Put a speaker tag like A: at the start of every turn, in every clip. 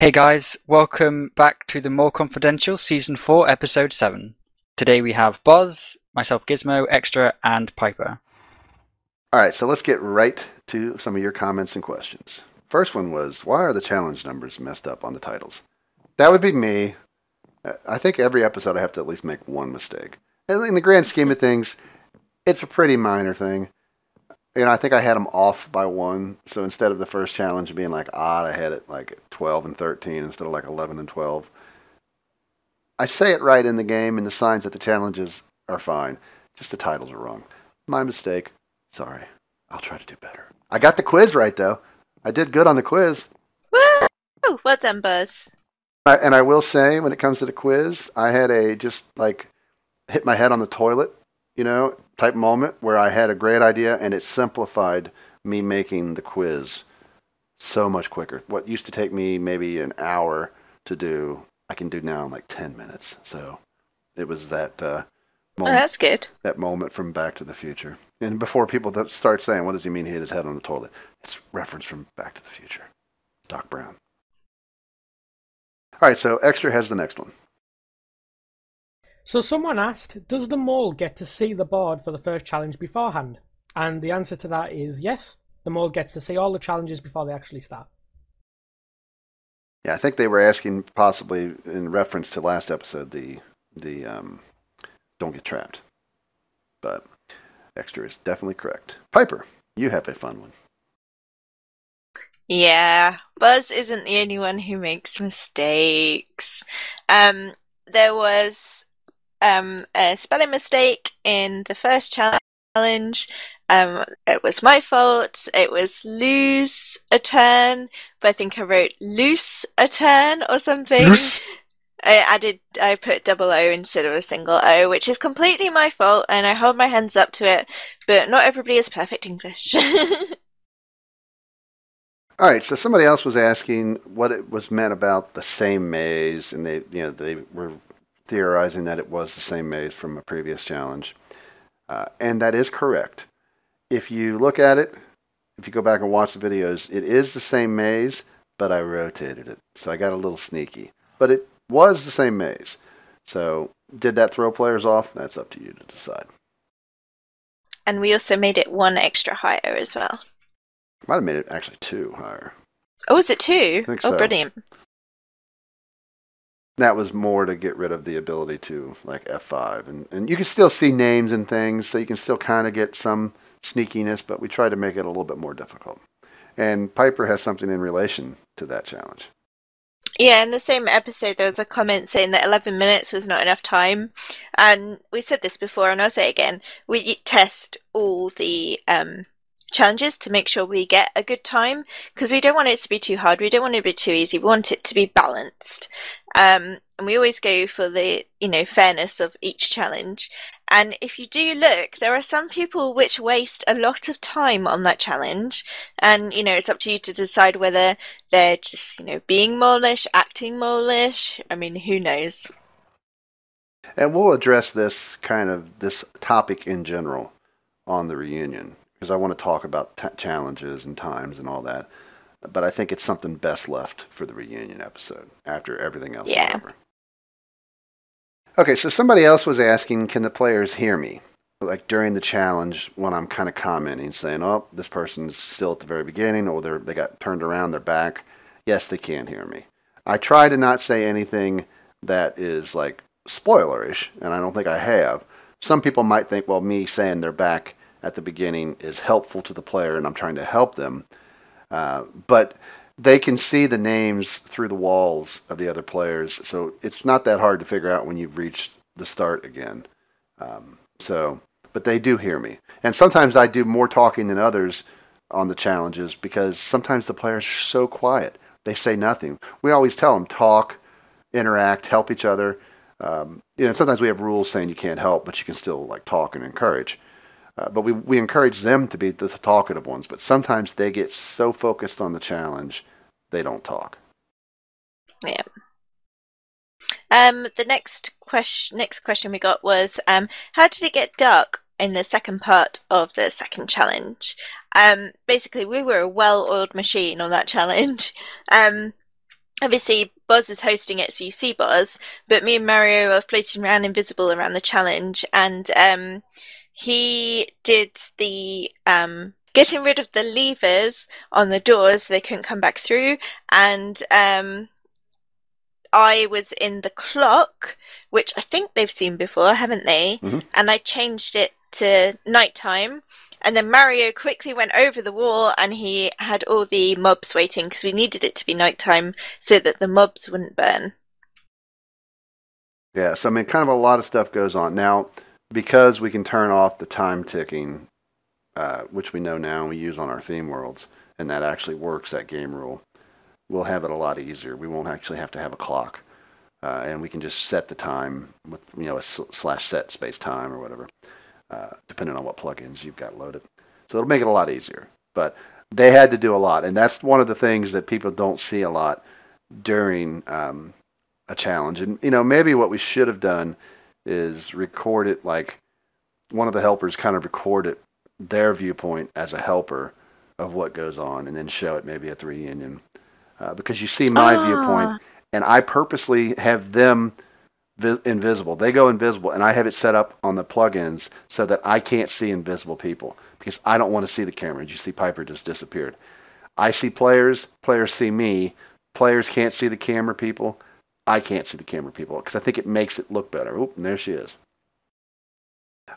A: Hey guys, welcome back to the More Confidential Season 4, Episode 7. Today we have Boz, myself Gizmo, Extra, and Piper.
B: Alright, so let's get right to some of your comments and questions. First one was, why are the challenge numbers messed up on the titles? That would be me. I think every episode I have to at least make one mistake. And in the grand scheme of things, it's a pretty minor thing. I think I had them off by one. So instead of the first challenge being like odd, I had it like 12 and 13 instead of like 11 and 12. I say it right in the game, and the signs that the challenges are fine. Just the titles are wrong. My mistake. Sorry. I'll try to do better. I got the quiz right, though. I did good on the quiz.
C: Woo! Well done, Buzz.
B: And I will say, when it comes to the quiz, I had a just like hit my head on the toilet, type moment where I had a great idea and it simplified me making the quiz so much quicker. What used to take me maybe an hour to do, I can do now in like 10 minutes. So it was that moment.
C: Oh, that's good.
B: That moment from Back to the Future. And before people start saying, what does he mean he hit his head on the toilet? It's reference from Back to the Future. Doc Brown. All right, so Extra has the next one.
D: So someone asked, does the mole get to see the board for the first challenge beforehand? And the answer to that is yes. The mole gets to see all the challenges before they actually start.
B: Yeah, I think they were asking possibly in reference to last episode, the don't get trapped. But Extra is definitely correct. Piper, you have a fun one.
C: Yeah, Buzz isn't the only one who makes mistakes. There was a spelling mistake in the first challenge. It was my fault. It was lose a turn, but I think I wrote loose a turn or something. I put double O instead of a single O, which is completely my fault, and I hold my hands up to it, but not everybody is perfect English.
B: All right, so somebody else was asking what it was meant about the same maze, and they were theorizing that it was the same maze from a previous challenge, and that is correct. If you look at it, if you go back and watch the videos, it is the same maze, but I rotated it, so I got a little sneaky. But it was the same maze. So did that throw players off? That's up to you to decide.
C: And we also made it one extra higher as well.
B: Might have made it actually 2 higher.
C: Oh, was it 2?
B: I think so.
C: Oh, brilliant.
B: That was more to get rid of the ability to like F5. And you can still see names and things, so you can still kind of get some sneakiness, but we tried to make it a little bit more difficult. And Piper has something in relation to that challenge.
C: Yeah, in the same episode, there was a comment saying that 11 minutes was not enough time. And we said this before, and I'll say it again. We test all the challenges to make sure we get a good time, because we don't want it to be too hard. We don't want it to be too easy. We want it to be balanced. And we always go for the, fairness of each challenge. And if you do look, there are some people which waste a lot of time on that challenge. And, it's up to you to decide whether they're just, being molish, acting molish. I mean, who knows?
B: And we'll address this topic in general on the reunion, because I want to talk about challenges and times and all that. But I think it's something best left for the reunion episode after everything else is over. Okay, so somebody else was asking, can the players hear me? Like during the challenge when I'm kind of commenting, saying, oh, this person's still at the very beginning, or they got turned around, they're back. Yes, they can hear me. I try to not say anything that is like spoilerish, and I don't think I have. Some people might think, well, me saying they're back at the beginning is helpful to the player, and I'm trying to help them. But they can see the names through the walls of the other players, so it's not that hard to figure out when you've reached the start again. But they do hear me. And sometimes I do more talking than others on the challenges, because sometimes the players are so quiet. They say nothing. We always tell them, talk, interact, help each other. Sometimes we have rules saying you can't help, but you can still talk and encourage. But we encourage them to be the talkative ones. But sometimes they get so focused on the challenge, they don't talk.
C: Yeah. The next question we got was, how did it get dark in the second part of the second challenge? Basically, we were a well-oiled machine on that challenge. obviously Buzz is hosting it, so you see Buzz, but me and Mario are floating around invisible around the challenge, and he did the getting rid of the levers on the doors so they couldn't come back through, and I was in the clock, which I think they've seen before, haven't they?
B: Mm-hmm.
C: And I changed it to nighttime. And then Mario quickly went over the wall and he had all the mobs waiting because we needed it to be nighttime so that the mobs wouldn't burn.
B: Yeah, so I mean, kind of a lot of stuff goes on. Now, because we can turn off the time ticking, which we know now and we use on our theme worlds, and that actually works, that game rule, we'll have it a lot easier. We won't actually have to have a clock. And we can just set the time with, a /set space time or whatever, depending on what plugins you've got loaded. So it'll make it a lot easier. But they had to do a lot. And that's one of the things that people don't see a lot during a challenge. And, maybe what we should have done is record it, like one of the helpers kind of recorded their viewpoint as a helper of what goes on and then show it maybe at the reunion. Because you see my viewpoint, and I purposely have them invisible. They go invisible, and I have it set up on the plugins so that I can't see invisible people because I don't want to see the camera. As you see, Piper just disappeared. I see players. Players see me. Players can't see the camera people. I can't see the camera people because I think it makes it look better. Oop, and there she is.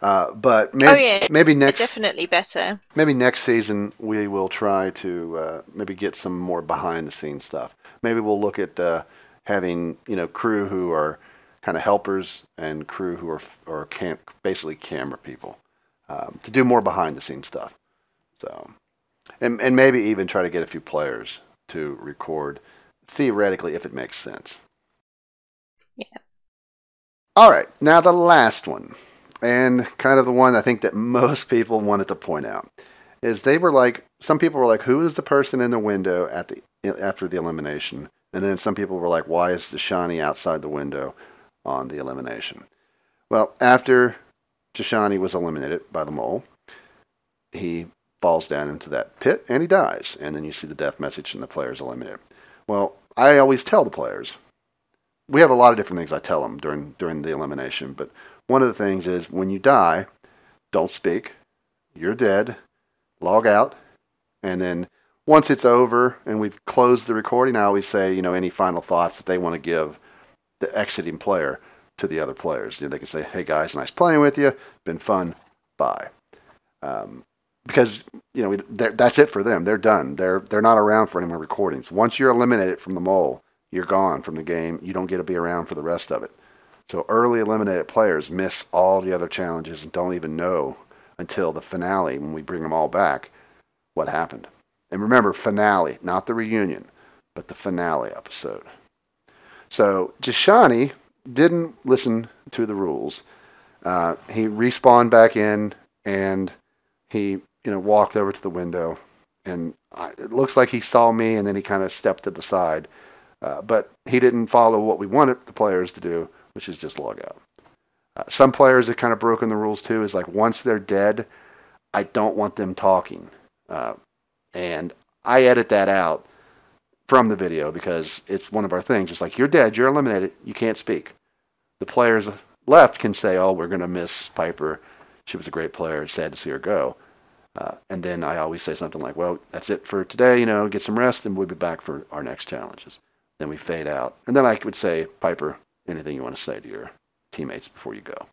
B: But maybe next,
C: definitely better.
B: Maybe next season we will try to maybe get some more behind the scenes stuff. Maybe we'll look at having crew who are kind of helpers and crew who are basically camera people to do more behind the scenes stuff. So, and maybe even try to get a few players to record theoretically if it makes sense.
C: Yeah.
B: All right, now the last one. And kind of the one I think that most people wanted to point out is some people were like, who is the person in the window after the elimination? And then some people were like, why is Deshani outside the window on the elimination? Well, after Deshani was eliminated by the mole, he falls down into that pit and he dies. And then you see the death message and the player's eliminated. Well, I always tell the players, we have a lot of different things I tell them during the elimination, but one of the things is when you die, don't speak. You're dead. Log out. And then once it's over and we've closed the recording, I always say, any final thoughts that they want to give the exiting player to the other players. They can say, hey guys, nice playing with you. Been fun. Bye. Because, that's it for them. They're done. They're not around for any more recordings. Once you're eliminated from the mole, you're gone from the game. You don't get to be around for the rest of it. So early eliminated players miss all the other challenges and don't even know until the finale, when we bring them all back, what happened. And remember, finale, not the reunion, but the finale episode. So Deshani didn't listen to the rules. He respawned back in and he walked over to the window. And it looks like he saw me and then he kind of stepped to the side. But he didn't follow what we wanted the players to do, which is just log out. Some players have kind of broken the rules too, is like once they're dead, I don't want them talking. And I edit that out from the video because it's one of our things. It's like, you're dead, you're eliminated, you can't speak. The players left can say, oh, we're going to miss Piper. She was a great player, it's sad to see her go. And then I always say something like, well, that's it for today, get some rest and we'll be back for our next challenges. Then we fade out. And then I would say, Piper, anything you want to say to your teammates before you go.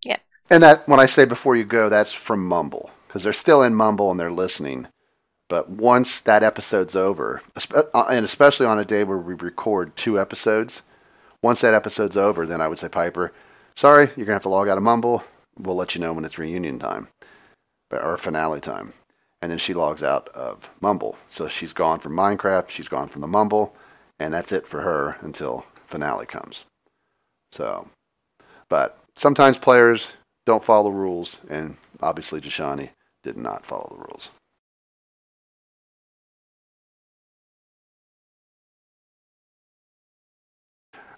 C: Yeah.
B: And that, when I say before you go, that's from Mumble, because they're still in Mumble and they're listening. But once that episode's over, and especially on a day where we record 2 episodes, once that episode's over, then I would say, Piper, sorry, you're going to have to log out of Mumble. We'll let you know when it's reunion time or finale time. And then she logs out of Mumble. So she's gone from Minecraft, she's gone from the Mumble, and that's it for her until finale comes. So, but sometimes players don't follow the rules, and obviously Deshani did not follow the rules.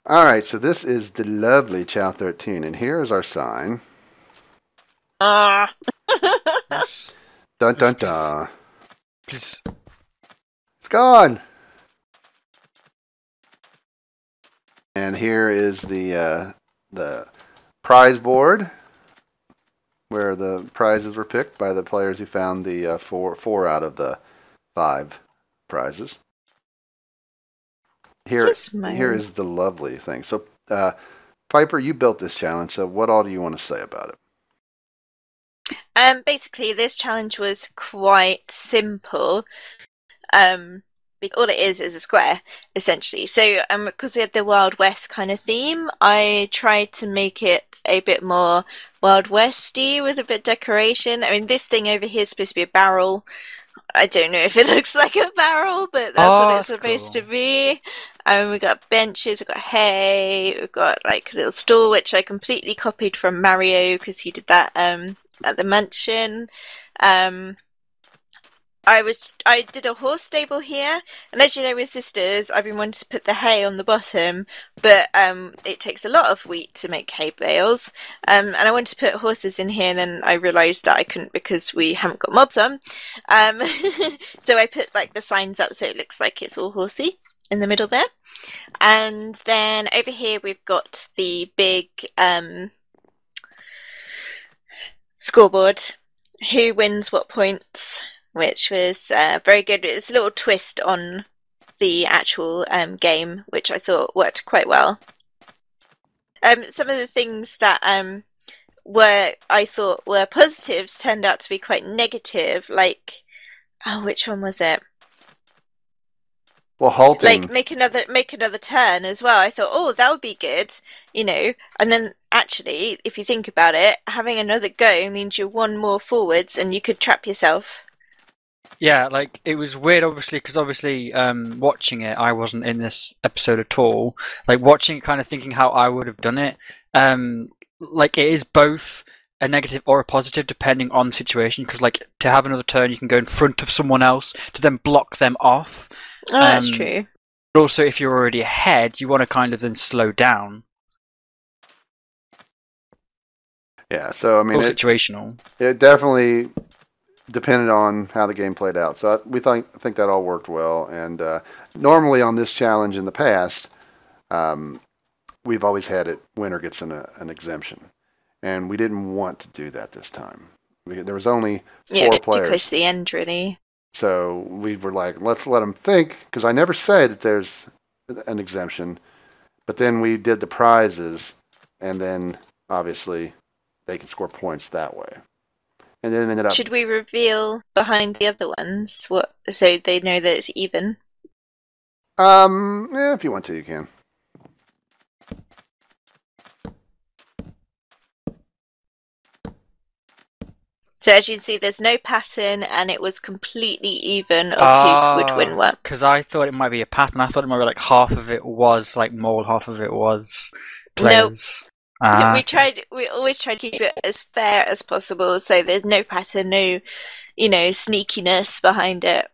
B: All right, so this is the lovely Chow 13, and here is our sign.
A: Yes.
B: Dun dun dun.
A: Please.
B: It's gone. And here is the prize board where the prizes were picked by the players who found the four out of the 5 prizes. Here is the lovely thing. So, Piper, you built this challenge, so what all do you want to say about it?
C: Basically, this challenge was quite simple. All it is a square, essentially. So, because we had the Wild West kind of theme, I tried to make it a bit more Wild Westy with a bit of decoration. I mean, this thing over here is supposed to be a barrel. I don't know if it looks like a barrel, but that's what it's supposed to be. We've got benches, we've got hay, we've got like a little stool, which I completely copied from Mario because he did that at the mansion. I did a horse stable here, and as you know with sisters, I've been wanting to put the hay on the bottom, but it takes a lot of wheat to make hay bales, and I wanted to put horses in here, and then I realised that I couldn't because we haven't got mobs on. So I put like the signs up so it looks like it's all horsey in the middle there. And then over here we've got the big scoreboard. Who wins what points? Which was very good. It's a little twist on the actual game, which I thought worked quite well. Some of the things that I thought were positives turned out to be quite negative. Like, which one was it?
B: Well, halting.
C: Like make another turn as well. I thought, oh, that would be good, you know. And then actually, if you think about it, having another go means you're one more forwards, and you could trap yourself.
A: Yeah, like it was weird, obviously, because watching it, I wasn't in this episode at all. Like watching it, kind of thinking how I would have done it. Like it is both a negative or a positive depending on the situation. Because like to have another turn, you can go in front of someone else to then block them off.
C: Oh, that's true.
A: But also, if you're already ahead, you want to kind of then slow down.
B: Yeah, so I mean,
A: situational.
B: It definitely depended on how the game played out. So we think that all worked well. And normally on this challenge in the past, we've always had it winner gets an exemption, and we didn't want to do that this time. There was only 4 players.
C: Too close to the end, really.
B: So we were like, let's let them think, because I never say that there's an exemption, but then we did the prizes, and then obviously they can score points that way. And then it ended up.
C: Should we reveal behind the other ones so they know that it's even?
B: Yeah, if you want to, you can.
C: So as you can see, there's no pattern, and it was completely even of who would win what.
A: Because I thought it might be a pattern. I thought it might be like half of it was like mole, half of it was players.
C: Nope. We always try to keep it as fair as possible, so there's no pattern, no, sneakiness behind it.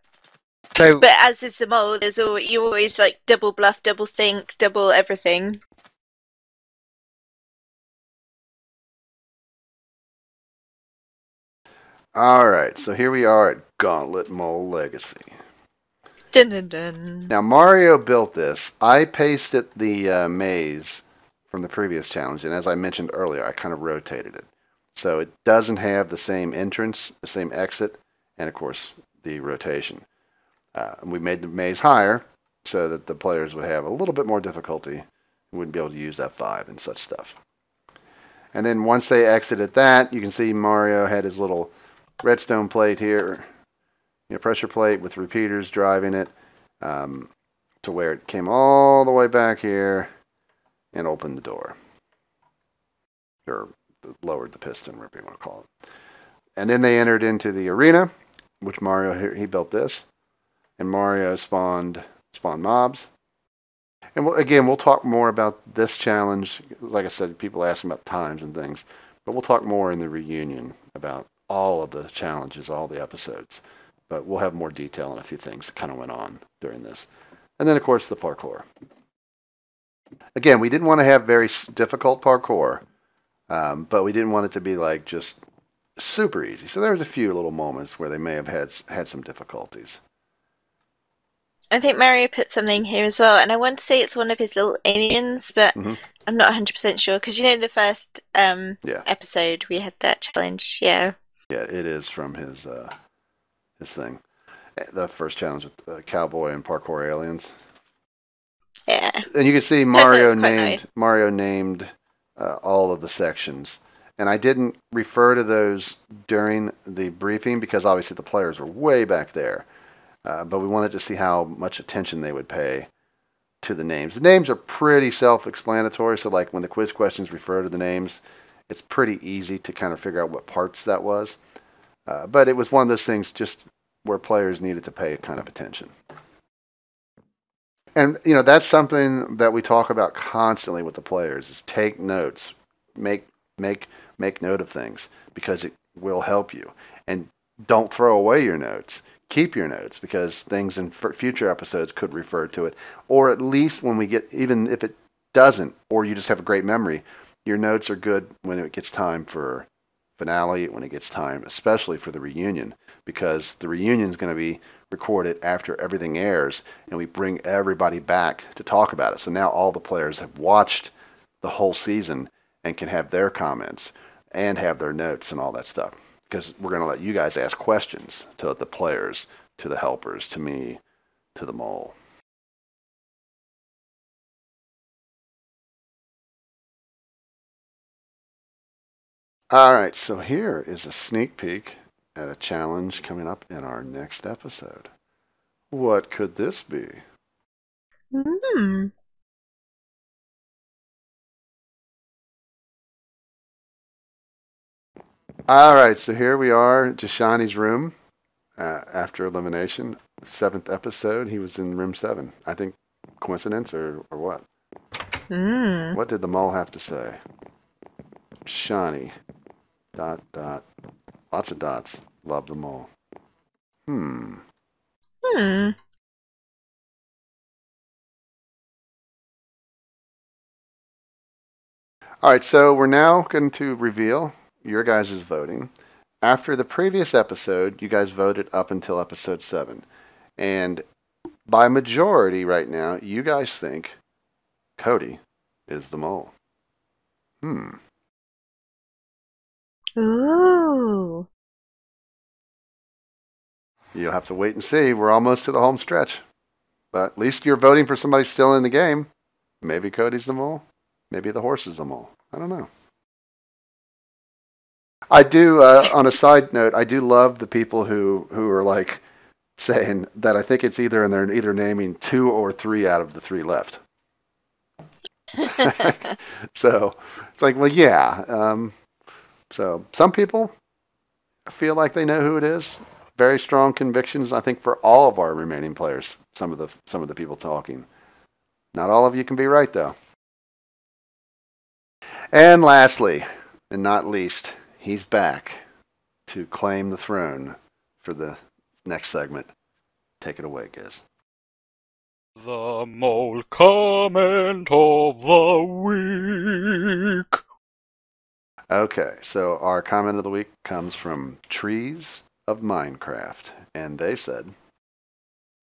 A: So,
C: but as is the mole, you always like double bluff, double think, double everything.
B: Alright, so here we are at Gauntlet Mole Legacy.
C: Dun, dun, dun.
B: Now, Mario built this. I pasted the maze from the previous challenge, and as I mentioned earlier, I kind of rotated it. So it doesn't have the same entrance, the same exit, and of course, the rotation. We made the maze higher so that the players would have a little bit more difficulty and wouldn't be able to use F5 and such stuff. And then once they exited that, you can see Mario had his little redstone plate here, pressure plate with repeaters driving it to where it came all the way back here and opened the door. Or lowered the piston, whatever you want to call it. And then they entered into the arena, which Mario, he built this. And Mario spawned mobs. And we'll talk more about this challenge. Like I said, people asking about times and things. But we'll talk more in the reunion about all of the challenges, all the episodes. But we'll have more detail on a few things that kind of went on during this. And then, of course, the parkour. Again, we didn't want to have very difficult parkour. But we didn't want it to be like just super easy. So there was a few little moments where they may have had some difficulties.
C: I think Mario put something here as well, and I want to say it's one of his little aliens, but I'm not 100% sure because in the first episode we had that challenge. Yeah.
B: Yeah, it is from his thing. The first challenge with cowboy and parkour aliens.
C: Yeah.
B: And you can see Mario named all of the sections. And I didn't refer to those during the briefing because obviously the players were way back there. But we wanted to see how much attention they would pay to the names. The names are pretty self-explanatory. So like when the quiz questions refer to the names, it's pretty easy to kind of figure out what parts that was. But it was one of those things just where players needed to pay kind of attention. And, that's something that we talk about constantly with the players is take notes, make note of things because it will help you. And don't throw away your notes. Keep your notes because things in future episodes could refer to it. Or at least when we get, even if it doesn't, or you just have a great memory, your notes are good when it gets time for finale, when it gets time, especially for the reunion, because the reunion is going to be recorded after everything airs, and we bring everybody back to talk about it. So now all the players have watched the whole season and can have their comments and have their notes and all that stuff. Because we're going to let you guys ask questions to the players, to the helpers, to me, to the mole. All right, so here is a sneak peek at a challenge coming up in our next episode. What could this be? All right, so here we are, Jashani's room after elimination. 7th episode, he was in room 7. I think coincidence or what? What did the mole have to say? Jashani. ... Lots of dots. Love the mole. All right, so we're now going to reveal your guys' voting. After the previous episode, you guys voted up until episode 7. And by majority right now, you guys think Cody is the mole.
C: Ooh.
B: You'll have to wait and see. We're almost to the home stretch. But at least you're voting for somebody still in the game. Maybe Cody's the mole. Maybe the horse is the mole. I don't know. I do, on a side note, I do love the people who are like saying that I think it's either, and they're either naming 2 or 3 out of the 3 left. So it's like, well, yeah. So some people feel like they know who it is. Very strong convictions, I think, for all of our remaining players. Some of the people talking. Not all of you can be right, though. And lastly, and not least, he's back to claim the throne for the next segment. Take it away, Giz.
A: The mole comment of the week.
B: Okay, so our comment of the week comes from Trees of Minecraft, and they said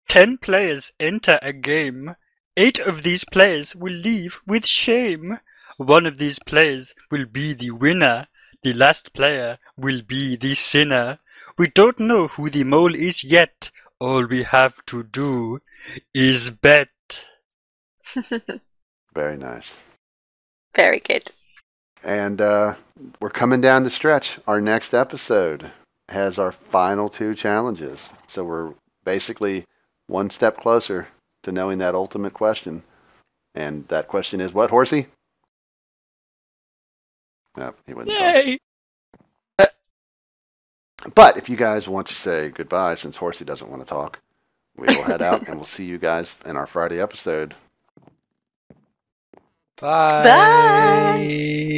A: 10 players enter a game. 8 of these players will leave with shame. One of these players will be the winner. The last player will be the sinner. We don't know who the mole is yet. All we have to do is bet.
B: Very nice.
C: Very good.
B: And we're coming down the stretch. Our next episode has our final 2 challenges. So we're basically one step closer to knowing that ultimate question. And that question is what, Horsey? No, he wouldn't
A: Yay!
B: talk. But if you guys want to say goodbye, since Horsey doesn't want to talk, we will head out and we'll see you guys in our Friday episode.
A: Bye.
C: Bye.